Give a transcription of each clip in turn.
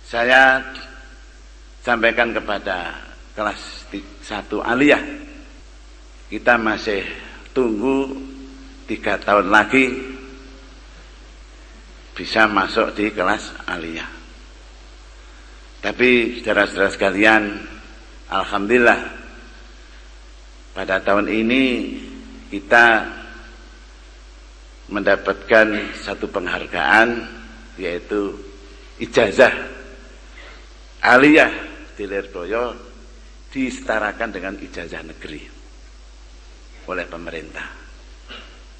saya sampaikan kepada kelas 1 aliyah, kita masih tunggu 3 tahun lagi bisa masuk di kelas aliyah. Tapi saudara-saudara sekalian, alhamdulillah pada tahun ini kita mendapatkan satu penghargaan, yaitu ijazah aliyah di Lirboyo disetarakan dengan ijazah negeri oleh pemerintah.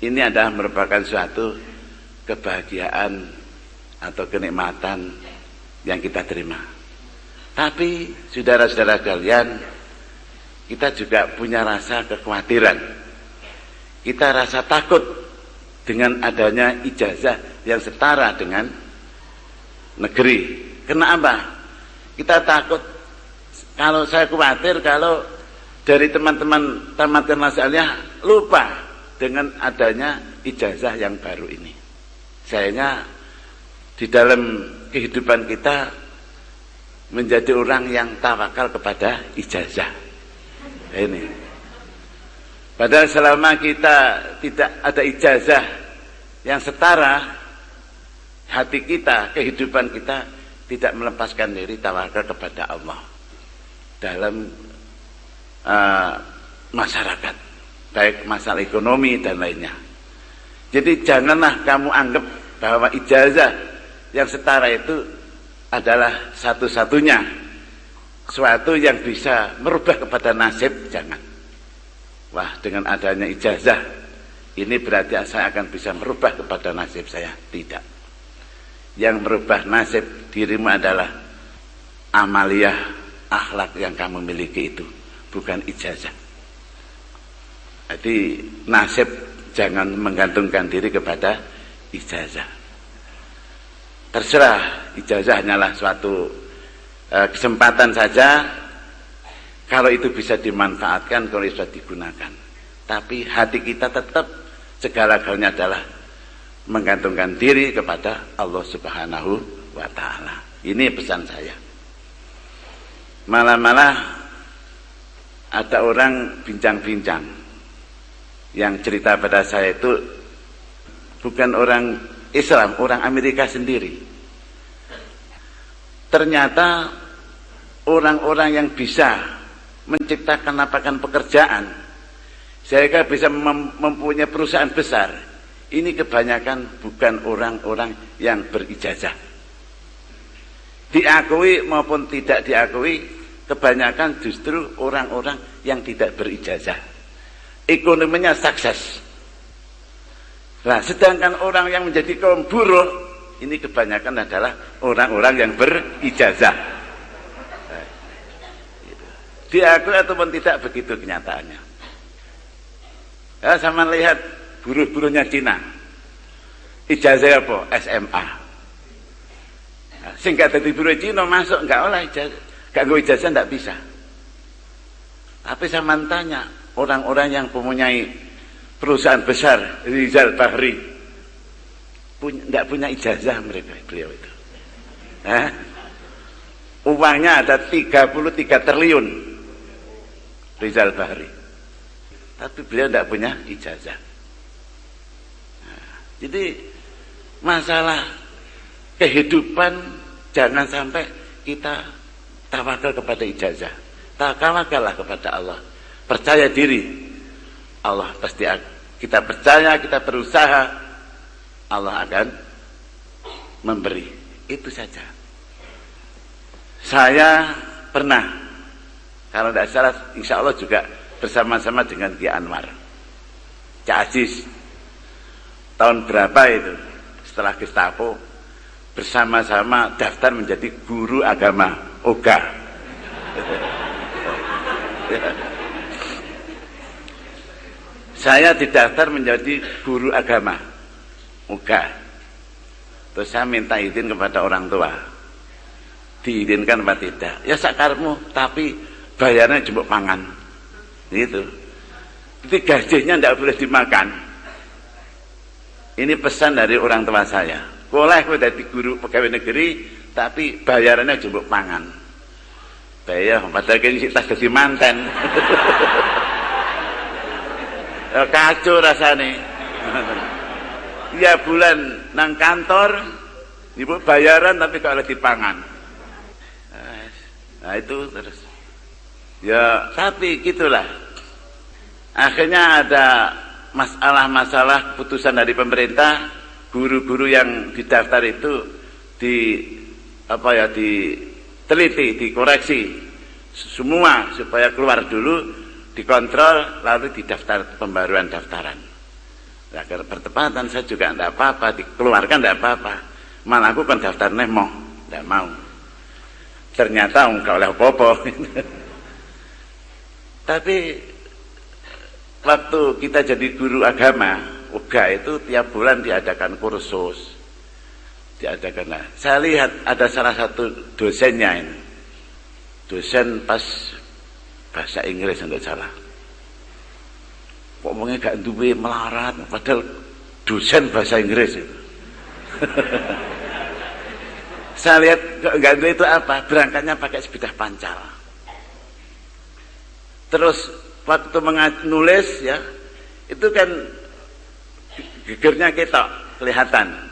Ini adalah merupakan suatu kebahagiaan atau kenikmatan yang kita terima. Tapi saudara-saudara sekalian, kita juga punya rasa kekhawatiran. Kita rasa takut dengan adanya ijazah yang setara dengan negeri. Kenapa? Kita takut, kalau saya khawatir kalau dari teman-teman tamat kelas aliyah lupa dengan adanya ijazah yang baru ini. Sayangnya di dalam kehidupan kita menjadi orang yang tawakal kepada ijazah. Ini. Padahal selama kita tidak ada ijazah yang setara, hati kita, kehidupan kita tidak melepaskan diri tawakal kepada Allah dalam masyarakat, baik masalah ekonomi dan lainnya. Jadi janganlah kamu anggap bahwa ijazah yang setara itu adalah satu-satunya suatu yang bisa merubah kepada nasib. Jangan. Wah, dengan adanya ijazah ini berarti saya akan bisa merubah kepada nasib saya. Tidak. Yang merubah nasib dirimu adalah amaliyah, akhlak yang kamu miliki itu, bukan ijazah. Jadi nasib jangan menggantungkan diri kepada ijazah. Terserah, ijazah hanyalah suatu kesempatan saja. Kalau itu bisa dimanfaatkan, kalau itu bisa digunakan. Tapi hati kita tetap segala-galanya adalah menggantungkan diri kepada Allah Subhanahu wa ta'ala. Ini pesan saya. Malah-malah ada orang bincang-bincang yang cerita pada saya itu bukan orang Islam, orang Amerika sendiri. Ternyata orang-orang yang bisa menciptakan lapangan pekerjaan, sehingga bisa mempunyai perusahaan besar, ini kebanyakan bukan orang-orang yang berijazah. Diakui maupun tidak diakui, kebanyakan justru orang-orang yang tidak berijazah. Ekonominya sukses. Nah, sedangkan orang yang menjadi kaum buruh, ini kebanyakan adalah orang-orang yang berijazah. Diakui ataupun tidak, begitu kenyataannya. Ya, sama lihat buruh-buruhnya Cina. Ijazah apa? SMA. Nah, sehingga dari buruh Cina masuk enggak oleh ijazah, enggak nggo ijazah enggak bisa. Tapi saya tanya, orang-orang yang mempunyai perusahaan besar, Rizal Bahri, enggak punya ijazah beliau itu. Uangnya ada 33 triliun. Rizal Bahri, tapi beliau tidak punya ijazah. Nah, jadi masalah kehidupan jangan sampai kita tawakal kepada ijazah. Tawakallah kepada Allah. Percaya diri, Allah pasti. Kita percaya, kita berusaha, Allah akan memberi. Itu saja. Saya pernah, kalau tidak salah, insya Allah juga bersama-sama dengan Ki Anwar, Cak Aziz, tahun berapa itu, setelah Gestapo, bersama-sama daftar menjadi guru agama OGA. Saya didaftar menjadi guru agama OGA. Terus saya minta izin kepada orang tua, diizinkan apa tidak? Ya sakarmu, tapi bayarnya cuma pangan, gitu. Jadi gajinya tidak boleh dimakan. Ini pesan dari orang tua saya. Boleh kau jadi guru pegawai negeri, tapi bayarannya jemput pangan. Bayar padahal kene tas dadi manten. Kacau rasane. Ya bulan nang kantor ibu bayaran tapi kalau dipangan. Nah itu terus. Ya tapi gitulah. Akhirnya ada masalah-masalah keputusan dari pemerintah, guru-guru yang didaftar itu diteliti, dikoreksi semua supaya keluar dulu, dikontrol, lalu didaftar pembaruan daftaran. Nah, bertepatan saya juga tidak apa-apa, dikeluarkan tidak apa-apa. Malah aku kan daftar nemo, tidak mau. Ternyata enggak oleh apa-apa. Tapi waktu kita jadi guru agama, UGA itu tiap bulan diadakan kursus. Diadakan. Nah, saya lihat ada salah satu dosennya ini. Dosen pas bahasa Inggris enggak salah. Ngomongnya gak duwe melarat, padahal dosen bahasa Inggris itu. Saya lihat gak duwe itu apa? Berangkatnya pakai sepeda pancal. Terus waktu nulis ya, itu kan gegernya ketok kelihatan.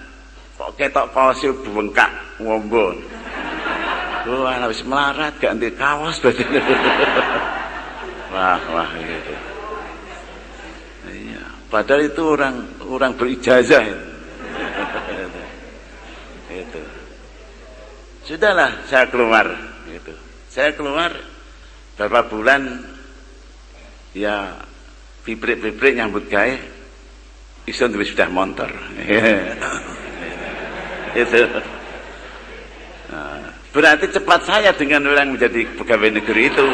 Kok ketok fosil bengkak ngombon. Wah, habis melarat ganti kaos berarti. Wah gitu. Iya, padahal itu orang berijazah itu. Sudahlah saya keluar gitu. Saya keluar beberapa bulan ya pibrik nyambut gawe iso duwe sudah motor. Itu. Nah, berarti cepat saya dengan orang menjadi pegawai negeri itu.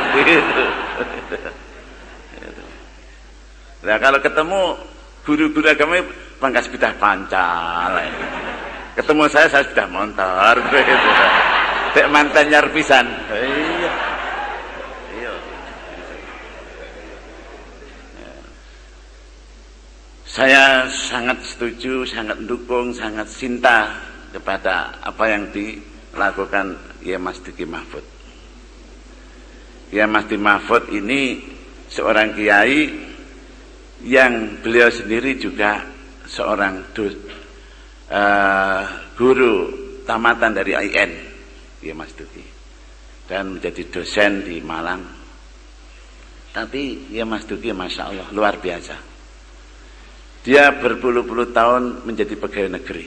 Nah kalau ketemu guru-guru agama pangkas sepeda pancal, ketemu saya sudah motor, tak mantan nyarpisan. Iya. Saya sangat setuju, sangat mendukung, sangat cinta kepada apa yang dilakukan Kiai Mas Duki Mahfud. Kiai Mas Duki Mahfud ini seorang kiai yang beliau sendiri juga seorang guru tamatan dari IN, Kiai Mas Duki, dan menjadi dosen di Malang. Tapi Kiai Mas Duki Masya Allah luar biasa. Dia berpuluh-puluh tahun menjadi pegawai negeri.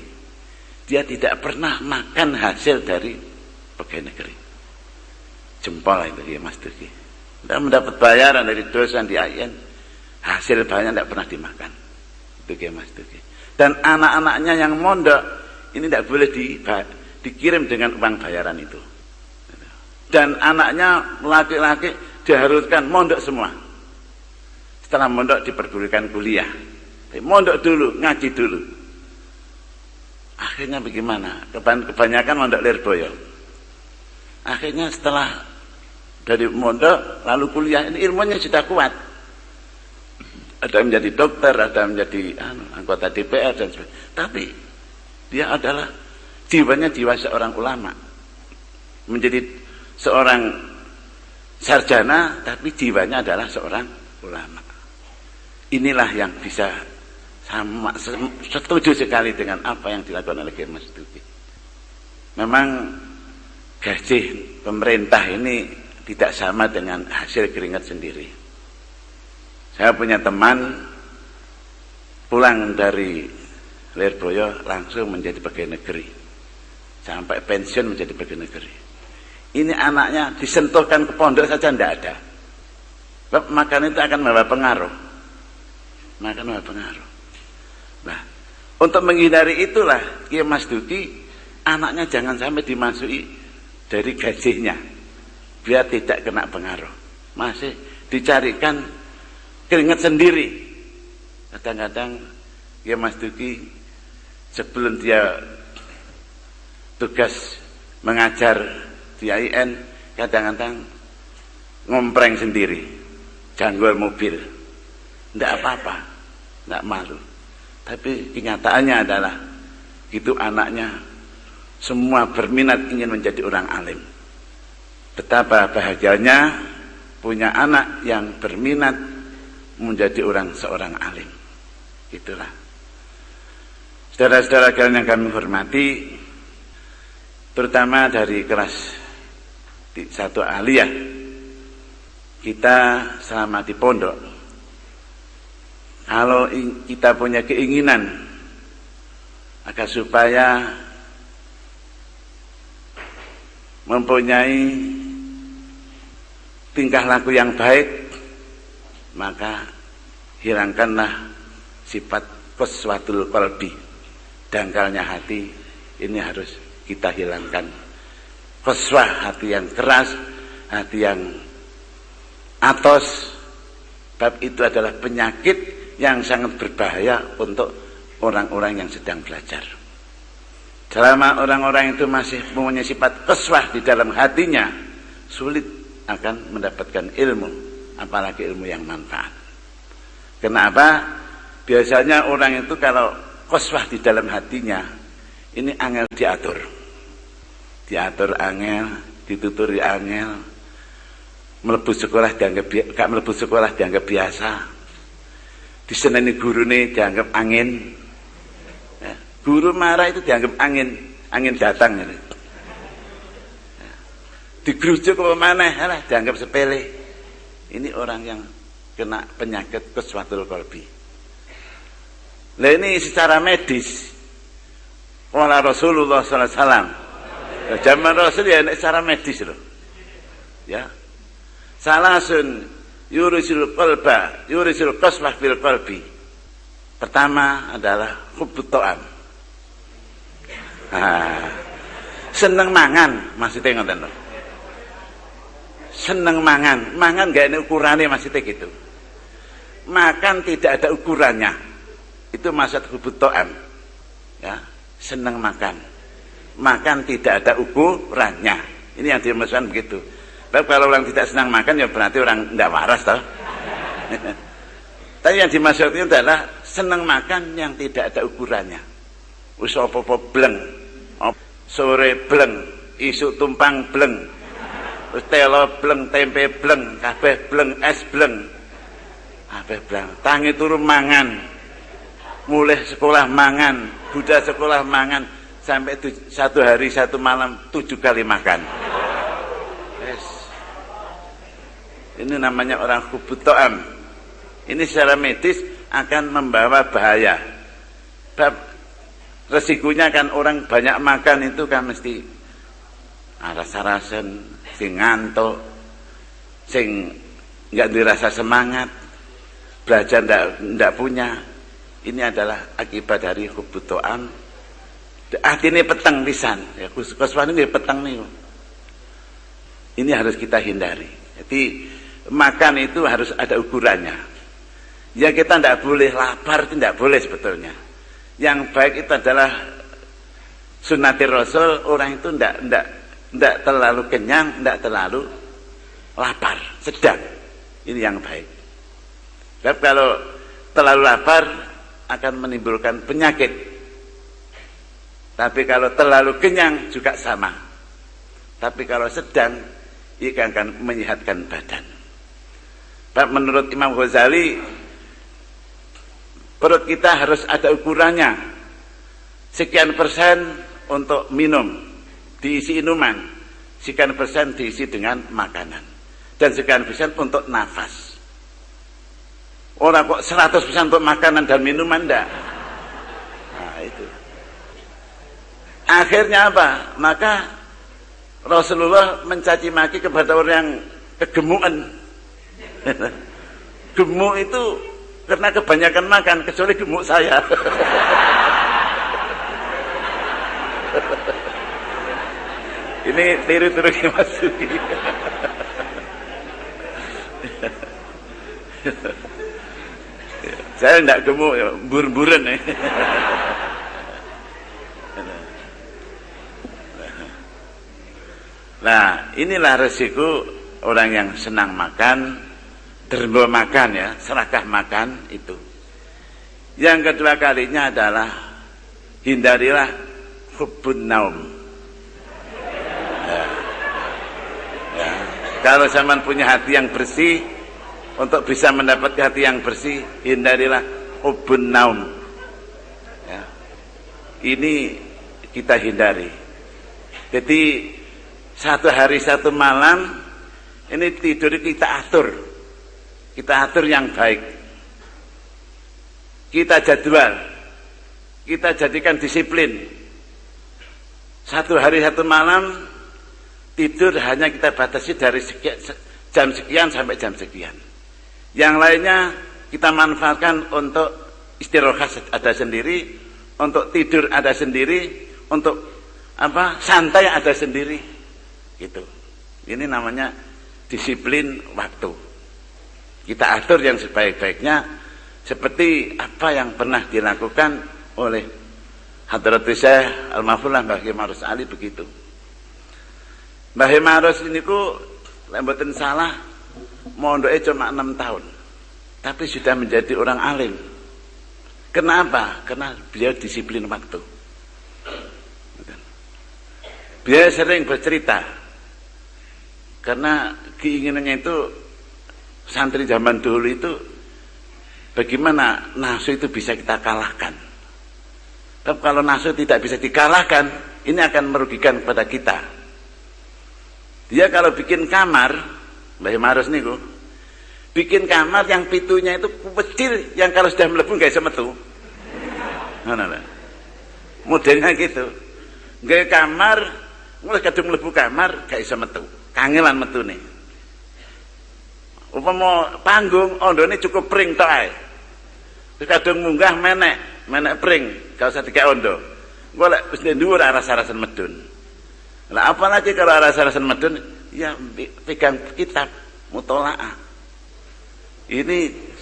Dia tidak pernah makan hasil dari pegawai negeri. Jempol itu Kiai Mas Duki. Tidak mendapat bayaran dari dosen di IN. Hasil banyak tidak pernah dimakan. Itu Kiai Mas Duki. Dan anak-anaknya yang mondok ini tidak boleh dikirim dengan uang bayaran itu. Dan anaknya laki-laki diharuskan mondok semua. Setelah mondok diperbolehkan kuliah. Mondok dulu, ngaji dulu. Akhirnya bagaimana? Kebanyakan mondok Lirboyo. Akhirnya setelah dari mondok lalu kuliah, ini ilmunya sudah kuat. Ada yang menjadi dokter, ada yang menjadi anggota DPR dan sebagainya. Tapi dia adalah jiwanya jiwa seorang ulama. Menjadi seorang sarjana tapi jiwanya adalah seorang ulama. Inilah yang bisa sama setuju sekali dengan apa yang dilakukan oleh Kiai Mas Duki. Memang gaji pemerintah ini tidak sama dengan hasil keringat sendiri. Saya punya teman pulang dari Lirboyo langsung menjadi pegawai negeri. Sampai pensiun menjadi pegawai negeri. Ini anaknya disentuhkan ke pondok saja tidak ada. Sebab makan itu akan membawa pengaruh. Makan membawa pengaruh. Nah, untuk menghindari itulah Kiai Mas Duki anaknya jangan sampai dimasuki dari gajinya. Biar tidak kena pengaruh. Masih dicarikan keringat sendiri. Kadang-kadang ya Mas Duki sebelum dia tugas mengajar di IN kadang-kadang ngompreng sendiri, janggol mobil, tidak apa-apa, tidak malu. Tapi kenyataannya adalah itu anaknya semua berminat ingin menjadi orang alim. Betapa bahagianya punya anak yang berminat menjadi seorang alim. Itulah. Saudara-saudara kalian yang kami hormati, terutama dari kelas 1 aliyah, kita selama di pondok, kalau kita punya keinginan agar supaya mempunyai tingkah laku yang baik, maka hilangkanlah sifat qaswatul qalbi, dangkalnya hati. Ini harus kita hilangkan. Qaswah, hati yang keras, hati yang atos, bab itu adalah penyakit yang sangat berbahaya untuk orang-orang yang sedang belajar. Selama orang-orang itu masih mempunyai sifat qaswah di dalam hatinya, sulit akan mendapatkan ilmu, apalagi ilmu yang manfaat. Kenapa? Biasanya orang itu kalau qaswah di dalam hatinya, ini angel diatur. Diatur angel, dituturi angel, mlebu sekolah dianggap gak mlebu sekolah dianggap biasa. Diseneni gurune dianggap angin. Ya, guru marah itu dianggap angin datang gitu. Ya, digrujuk apa maneh, dianggap sepele. Ini orang yang kena penyakit qaswatul qalbi. Lah ini secara medis. Wala Rasulullah sallallahu alaihi wasallam. Zaman Rasul ya secara medis loh. Ya. Salasun yurisul qalba, yurisul qaswah fil qalbi. Pertama adalah hubbut ta'am. Seneng mangan, maksudnya ngoten lho. Seneng mangan gak ada ukurannya, maksudnya gitu. Makan tidak ada ukurannya. Itu maksud hubbut ta'am. Ya, seneng makan tidak ada ukurannya. Ini yang dimaksudkan begitu. Tapi kalau orang tidak senang makan ya berarti orang tidak waras toh. Tapi yang dimaksudkan adalah senang makan yang tidak ada ukurannya. Wis apa-apa bleng, sore bleng, isuk tumpang bleng, telo bleng, tempe bleng, kabeh bleng, es bleng, kabeh bleng. Tangi turu mangan, mulai sekolah mangan, Buddha sekolah mangan, sampai 1 hari 1 malam 7 kali makan. Yes. Ini namanya orang hubbut ta'am. Ini secara medis akan membawa bahaya. Resikonya kan orang banyak makan itu kan mesti rasa-rasen, sing ngantuk, sing nggak dirasa semangat, belajar ndak punya. Ini adalah akibat dari hubbut ta'am. Artinya peteng pisan, ya qaswah ini peteng nih. Ini harus kita hindari. Jadi makan itu harus ada ukurannya. Ya kita tidak boleh lapar, tidak boleh sebetulnya. Yang baik itu adalah sunnatir Rasul, orang itu tidak terlalu kenyang, tidak terlalu lapar, sedang. Ini yang baik. Sebab kalau terlalu lapar akan menimbulkan penyakit. Tapi kalau terlalu kenyang juga sama. Tapi kalau sedang, ia akan menyehatkan badan. Menurut Imam Ghazali, perut kita harus ada ukurannya. Sekian persen untuk minum, diisi minuman. Sekian persen diisi dengan makanan. Dan sekian persen untuk nafas. Orang kok 100% untuk makanan dan minuman, enggak. Nah itu. Akhirnya apa? Maka Rasulullah mencaci maki kepada orang yang kegemukan. Gemuk itu karena kebanyakan makan, kecuali gemuk saya. Ini tiru-tiru Mas Suki. Saya tidak gemuk, ya, bur-buren ya. Nah, inilah resiko orang yang senang makan, derma makan ya, serakah makan itu. Yang kedua kalinya adalah hindarilah hubbun naum, Kalau zaman punya hati yang bersih, untuk bisa mendapat hati yang bersih, hindarilah hubun naum. Ya. Ini kita hindari. Jadi satu hari satu malam ini tidur kita atur yang baik, kita jadwal, kita jadikan disiplin. Satu hari satu malam tidur hanya kita batasi dari jam sekian sampai jam sekian. Yang lainnya kita manfaatkan untuk istirahat ada sendiri, untuk tidur ada sendiri, untuk santai ada sendiri. Gitu. Ini namanya disiplin waktu. Kita atur yang sebaik-baiknya seperti apa yang pernah dilakukan oleh Hadratus Syekh Al-Mahfuz Mbah Kiai Ma'ruf Ali begitu. Mbah Ma'ruf ini ku mboten salah mondoknya cuma 6 tahun, tapi sudah menjadi orang alim. Kenapa? Karena beliau disiplin waktu. Beliau sering bercerita, karena keinginannya itu santri zaman dulu itu bagaimana nafsu itu bisa kita kalahkan. Tapi kalau nafsu tidak bisa dikalahkan, ini akan merugikan kepada kita. Dia kalau bikin kamar, Mbah Ma'ruf niku, bikin kamar yang pintunya itu kecil, yang kalau sudah mlebu nggak bisa metu. Modelnya gitu. Nggak kamar, mulai kadung mlebu kamar nggak bisa metu, kangelan metune. Upama panggung, ondone cukup pring tok ae. Terus kadung munggah menek pring, gak usah dikek ondo. Engko lek wis dhuwur rasa-rasan medun. Lah apalagi kalau rasa-rasan medun, ya pegang kitab mutolaah. Ini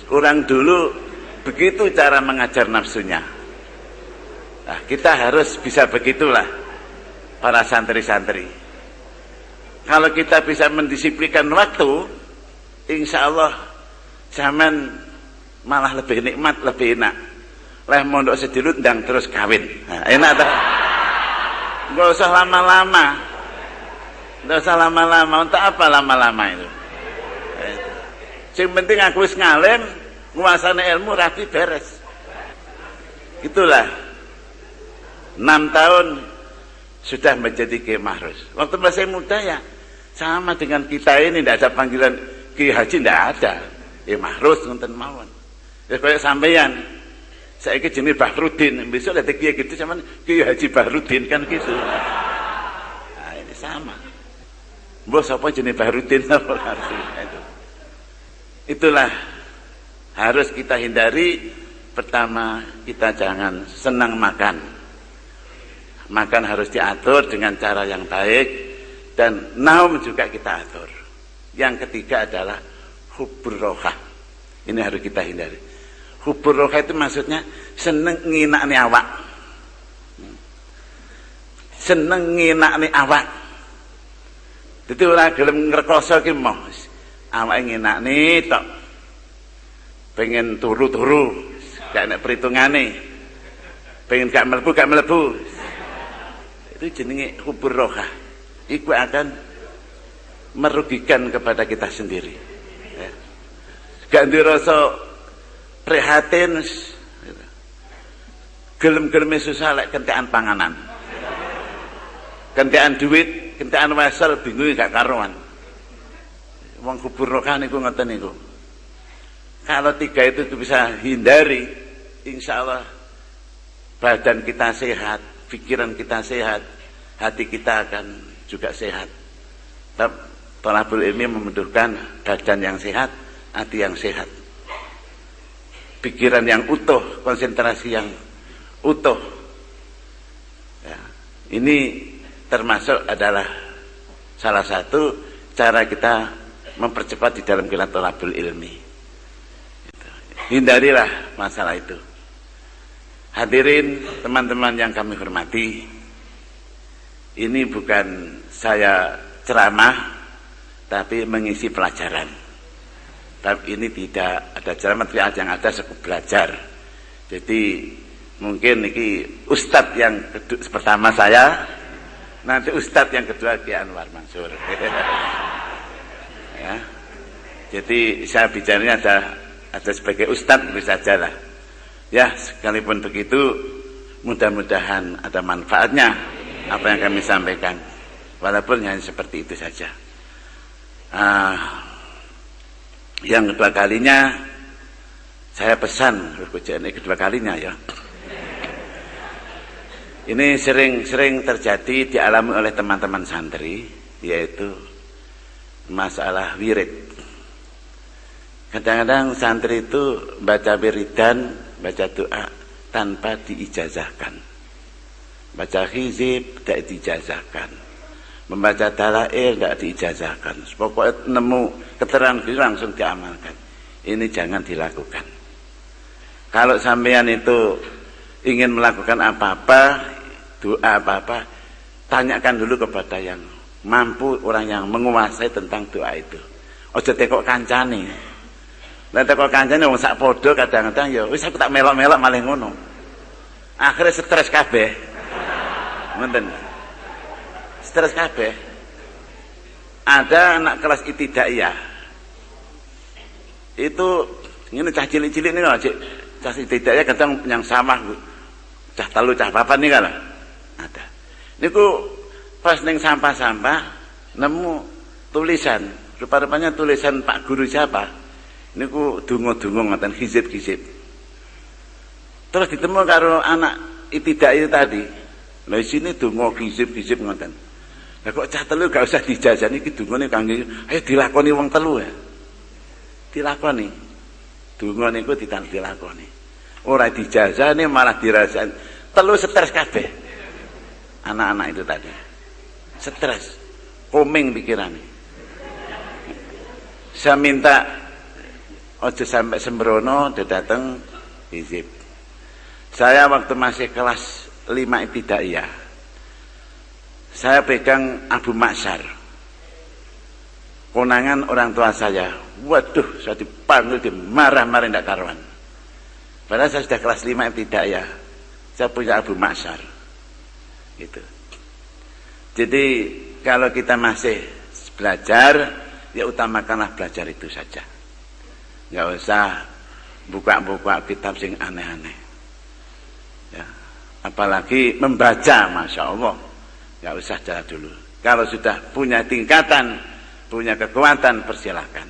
orang dulu begitu cara mengajar nafsunya. Nah, kita harus bisa begitulah para santri-santri. Kalau kita bisa mendisiplinkan waktu, insya Allah zaman malah lebih nikmat, lebih enak. Leh mondok sedilut ndang terus kawin. Nah, enak tak? Nggak usah lama-lama. Nggak usah lama-lama. Untuk apa lama-lama itu? Yang penting aku wis ngalim, nguasane ilmu rapi beres. Itulah 6 tahun sudah menjadi Kiai Ma'ruf. Waktu masih muda ya sama dengan kita ini, tidak ada panggilan Kiai Haji, tidak ada. Kiai Ma'ruf ngoten mawon. Ya kayak sampeyan, saiki jenenge Bahrudin, besok ada kiai gitu sama Kiai Haji Bahrudin kan gitu. Nah, ini sama. Mbok sapa jenenge Bahrudin apa itu. Itulah harus kita hindari. Pertama, kita jangan senang makan. Makan harus diatur dengan cara yang baik, dan naum juga kita atur. Yang ketiga adalah hubur rohah. Ini harus kita hindari. Hubur rohah itu maksudnya seneng nginakne awak. Seneng nginakne awak. Dadi ora gelem ngrekoso ki moh. Awake nginakne tok. Pengen turu-turu, gak enak perhitungane. Pengen gak mlebu. Itu jenenge hubur rohah. Iku akan merugikan kepada kita sendiri. Ya. Gak dirasa prihatin, gelem-geleme susah lek kentekan panganan, kentekan duit, kentekan wesel, bingung gak karuan. Wong hubur rohah niku ngoten niku. Kalau 3 itu bisa hindari, insya Allah badan kita sehat, pikiran kita sehat, hati kita akan juga sehat. Thalabul ilmi membutuhkan badan yang sehat, hati yang sehat, pikiran yang utuh, konsentrasi yang utuh. Ya, ini termasuk adalah salah satu cara kita mempercepat di dalam kegiatan thalabul ilmi. Hindarilah masalah itu. Hadirin teman-teman yang kami hormati, ini bukan saya ceramah, tapi mengisi pelajaran. Tapi ini tidak ada ceramah, tapi yang ada cukup belajar. Jadi mungkin ini ustadz yang pertama saya, nanti ustadz yang kedua Kiai Anwar Mansur. Ya. Jadi saya bicaranya ada sebagai ustadz itu saja lah. Ya, sekalipun begitu mudah-mudahan ada manfaatnya apa yang kami sampaikan. Walaupun hanya seperti itu saja. Yang kedua kalinya saya pesan ini kedua kalinya ya. Ini sering terjadi dialami oleh teman-teman santri, yaitu masalah wirid. Kadang-kadang santri itu baca wiridan, baca doa tanpa diijazahkan. Baca hizib tidak diijazahkan. Membaca dalail tidak diijazahkan. Pokoknya nemu keterangan itu langsung diamalkan. Ini jangan dilakukan. Kalau sampean itu ingin melakukan apa-apa, doa apa-apa, tanyakan dulu kepada yang mampu, orang yang menguasai tentang doa itu. Ojo tekok kancane. Lah tekok kancane wong sak padha kadang-kadang ya wis aku tak melok-melok malah ngono. Akhirnya stres kabeh. Ngoten. Stres kabeh. Ada anak kelas ibtidaiyah. Itu ngene cah cilik-cilik niku Cik. Cah ibtidaiyah kadang yang sama cah telu cah papan nih kan ada. Niku pas ning sampah-sampah nemu tulisan, rupa-rupanya tulisan Pak Guru siapa. Niku donga-donga ngoten hizib-hizib. Terus ditemu karo anak ibtidaiyah tadi. Lah isine donga hizib-hizib ngoten. Lah kok cah telu gak usah dijajani iki dongane kangge ayo dilakoni wong telu ya. Dilakoni. Donga niku dilakoni. Ora dijazani malah dirasani. Telu stres kabeh. Anak-anak itu tadi. Stres. Koming pikirannya. Saya minta ojo sampai sembrono dia datang hizib. Saya waktu masih kelas 5 ibtidaiyah. Saya pegang Abu Maksar. Konangan orang tua saya. Waduh, saya dipanggil marah-marah ndak karuan. Padahal saya sudah kelas 5 ibtidaiyah. Saya punya Abu Maksar. Gitu. Jadi kalau kita masih belajar, ya utamakanlah belajar itu saja. Nggak usah buka-buka kitab sing aneh-aneh. Ya. Apalagi membaca, Masya Allah. Nggak usah jalan dulu. Kalau sudah punya tingkatan, punya kekuatan, persilahkan.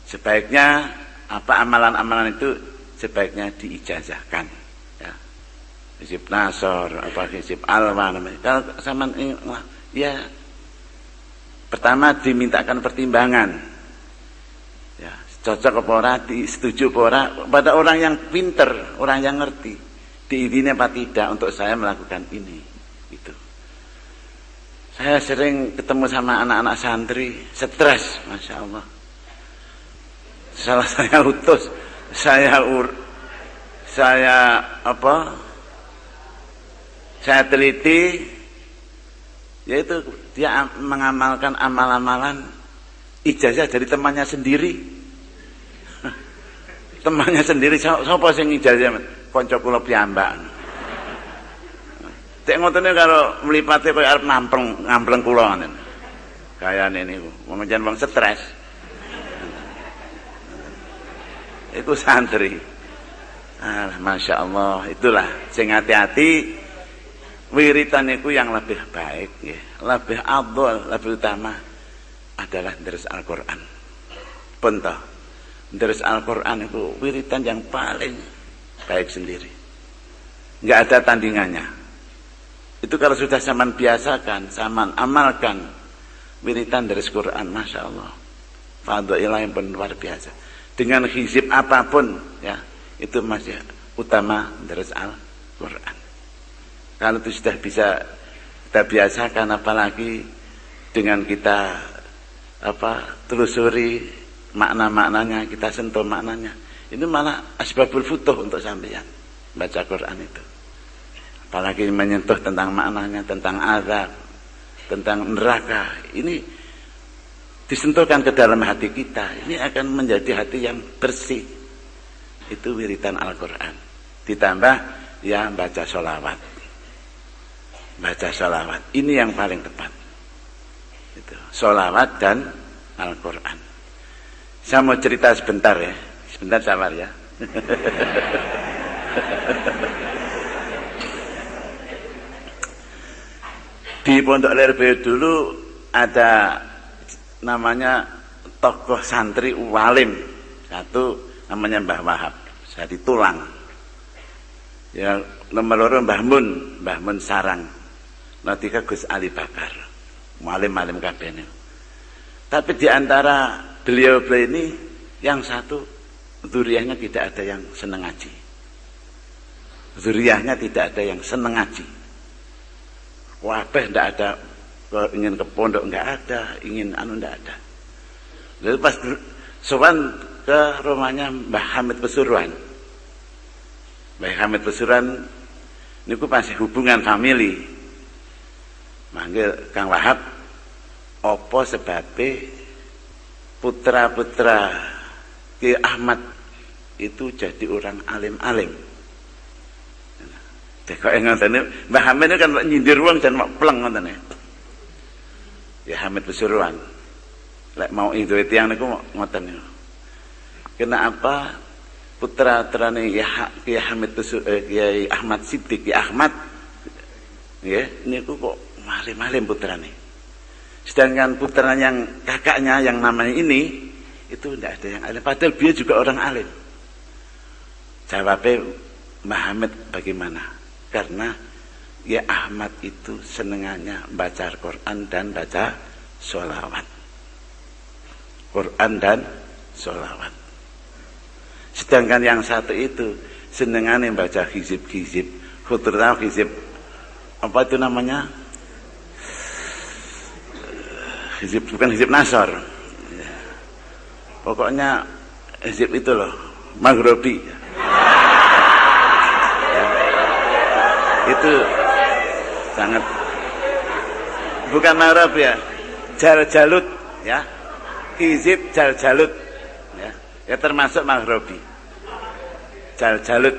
Sebaiknya apa amalan-amalan itu sebaiknya diijazahkan. Ya. Hizib Nasor, apa hizib Alwan. Kalau sama ya pertama dimintakan pertimbangan. Cocok apa ora, setuju apa ora pada orang yang pinter, orang yang ngerti diizini apa tidak untuk saya melakukan ini itu. Saya sering ketemu sama anak-anak santri stres, Masya Allah. Salah saya utus, saya teliti, yaitu dia mengamalkan amal-amalan ijazah dari temannya sendiri. Temannya sendiri, sapa sing ijazah kanca kula piyambak. Cek ngotene karo mlipate koyo arep ngampleng kula ngoten. Gayane niku, wong jan wong stres. Iku santri. Masya Allah, itulah sing hati-hati wiritan niku yang lebih baik nggih. Lebih afdal, lebih utama adalah deres Al-Qur'an. Pun toh deres Al-Quran itu wiritan yang paling baik sendiri. Nggak ada tandingannya. Itu kalau sudah zaman biasakan, zaman amalkan wiritan deres Quran, Masya Allah. Fadhailah yang pun luar biasa. Dengan hizib apapun, ya itu masih utama deres Al-Quran. Kalau itu sudah bisa kita biasakan, apalagi dengan kita telusuri makna-maknanya, kita sentuh maknanya, ini malah asbabul futuh untuk sampeyan baca Quran itu. Apalagi menyentuh tentang maknanya, tentang azab, tentang neraka, ini disentuhkan ke dalam hati kita, ini akan menjadi hati yang bersih. Itu wiritan Al-Quran. Ditambah ya baca sholawat. Baca sholawat, ini yang paling tepat. Itu sholawat dan Al-Quran. Saya mau cerita sebentar ya, sebentar sabar ya. Di Pondok Lirboyo dulu ada namanya tokoh santri walim, satu namanya Mbah Wahab, jadi tulang. Ya, nomor loro Mbah Mun Sarang. Nomor tiga Gus Ali Bakar, walim-walim kabeh. Tapi di antara beliau-beliau ini, yang satu dzurriahnya tidak ada yang seneng ngaji. Dzurriahnya tidak ada yang seneng ngaji. Wabah tidak ada, ingin ke pondok nggak ada, ingin nggak ada. Lalu pas sowan ke rumahnya Mbah Hamid Pesuruan. Mbah Hamid Pesuruan niku masih hubungan famili. Manggil Kang Wahab, apa sebabnya putra-putra Ki Ahmad itu jadi orang alim-alim. Kok ngoten Mbah Hamid itu kan nyindir wong dan mak pleng ngoten ya Hamid Pesuruan. Lek mau itu tiyang niku ngoten niku. Kenapa putra-putrane Ki Hamid Kiai Ahmad Siddiq Ki Ahmad nggih niku kok alim-alim putrane. Sedangkan putra yang kakaknya yang namanya ini itu tidak ada yang alim, padahal dia juga orang alim. Jawabnya Mbah Hamid bagaimana? Karena ya Ahmad itu senengannya baca Al-Quran dan baca sholawat. Quran dan sholawat. Sedangkan yang satu itu senengannya baca hizib-hizib. Terutama hizib apa itu namanya? Hizib, bukan hizib Nasr. Pokoknya hizib itu loh, Maghribi. Itu sangat bukan Maghribi ya, Jaljalut ya, hizib Jaljalut ya termasuk Maghribi. Jaljalut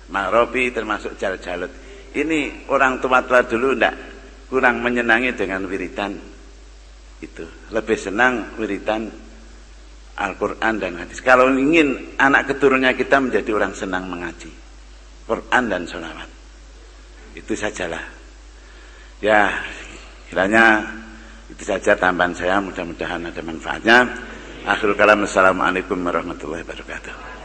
Maghribi termasuk Jaljalut. Ini orang tua-tua dulu ndak kurang menyenangi dengan wiridan itu, lebih senang wiridan Al-Quran dan hadis. Kalau ingin anak keturunannya kita menjadi orang senang mengaji Quran dan sholawat, itu sajalah ya. Kiranya itu saja tambahan saya, mudah-mudahan ada manfaatnya. Akhirul kalam, assalamualaikum warahmatullahi wabarakatuh.